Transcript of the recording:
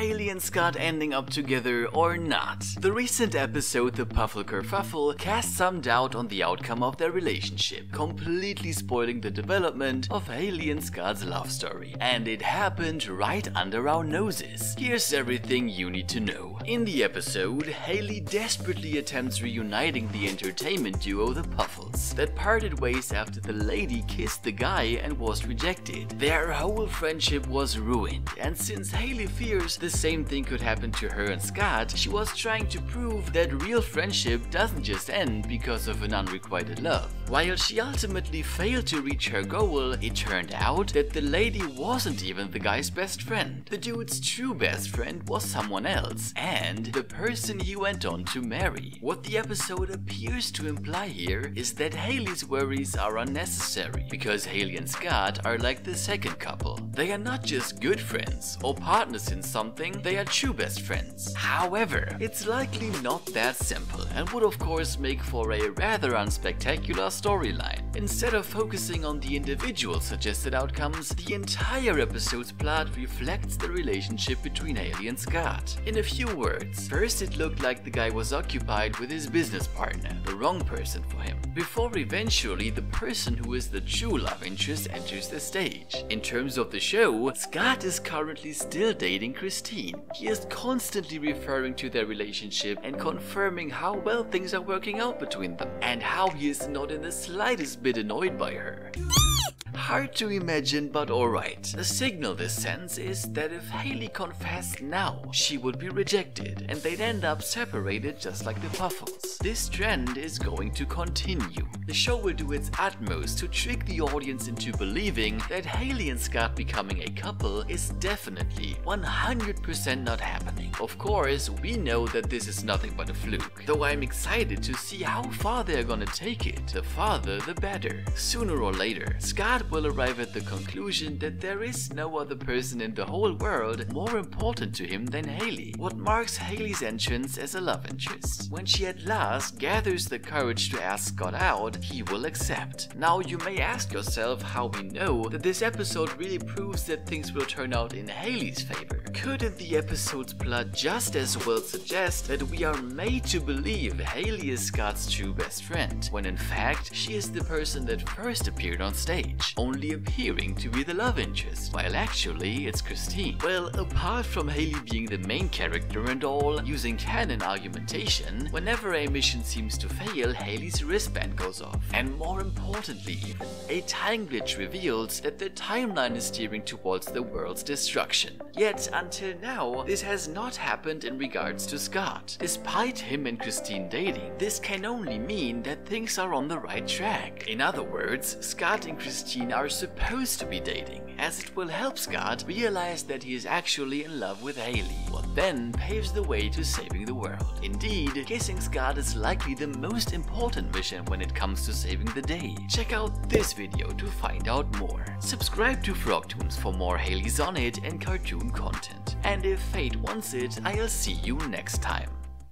Hailey and Scott ending up together or not? The recent episode The Puffle Kerfuffle cast some doubt on the outcome of their relationship, completely spoiling the development of Hailey and Scott's love story. And it happened right under our noses. Here's everything you need to know. In the episode, Hailey desperately attempts reuniting the entertainment duo The Puffles that parted ways after the lady kissed the guy and was rejected. Their whole friendship was ruined, and since Hailey fears the same thing could happen to her and Scott, she was trying to prove that real friendship doesn't just end because of an unrequited love. While she ultimately failed to reach her goal, it turned out that the lady wasn't even the guy's best friend. The dude's true best friend was someone else, and the person he went on to marry. What the episode appears to imply here is that Hailey's worries are unnecessary, because Hailey and Scott are like the second couple. They are not just good friends or partners in something, they are true best friends. However, it's likely not that simple and would of course make for a rather unspectacular storyline. Instead of focusing on the individual suggested outcomes, the entire episode's plot reflects the relationship between Hailey and Scott. In a few words, first it looked like the guy was occupied with his business partner, the wrong person for him, before eventually the person who is the true love interest enters the stage. In terms of the show, Scott is currently still dating Christine. He is constantly referring to their relationship and confirming how well things are working out between them, and how he is not in the slightest bit annoyed by her. Hard to imagine, but alright. The signal this sends is that if Hailey confessed now, she would be rejected, and they'd end up separated just like the Puffles. This trend is going to continue. The show will do its utmost to trick the audience into believing that Hailey and Scott becoming a couple is definitely 100% not happening. Of course, we know that this is nothing but a fluke, though I'm excited to see how far they're gonna take it. The farther, the better. Sooner or later, Scott will arrive at the conclusion that there is no other person in the whole world more important to him than Hailey. What marks Hailey's entrance as a love interest. When she at last gathers the courage to ask Scott out, he will accept. Now you may ask yourself how we know that this episode really proves that things will turn out in Hailey's favor. Couldn't the episode's plot just as well suggest that we are made to believe Hailey is Scott's true best friend, when in fact she is the person that first appeared on stage, only appearing to be the love interest, while actually it's Christine? Well, apart from Hailey being the main character and all, using canon argumentation, whenever a mission seems to fail, Hailey's wristband goes off. And more importantly even, a time glitch reveals that the timeline is steering towards the world's destruction. Yet until now, this has not happened in regards to Scott. Despite him and Christine dating, this can only mean that things are on the right track. In other words, Scott and Christine are supposed to be dating, as it will help Scott realize that he is actually in love with Hailey, what then paves the way to saving the world. Indeed, kissing Scott is likely the most important mission when it comes to saving the day. Check out this video to find out more. Subscribe to Frogtoons for more Hailey's on It and cartoon content. And if fate wants it, I'll see you next time.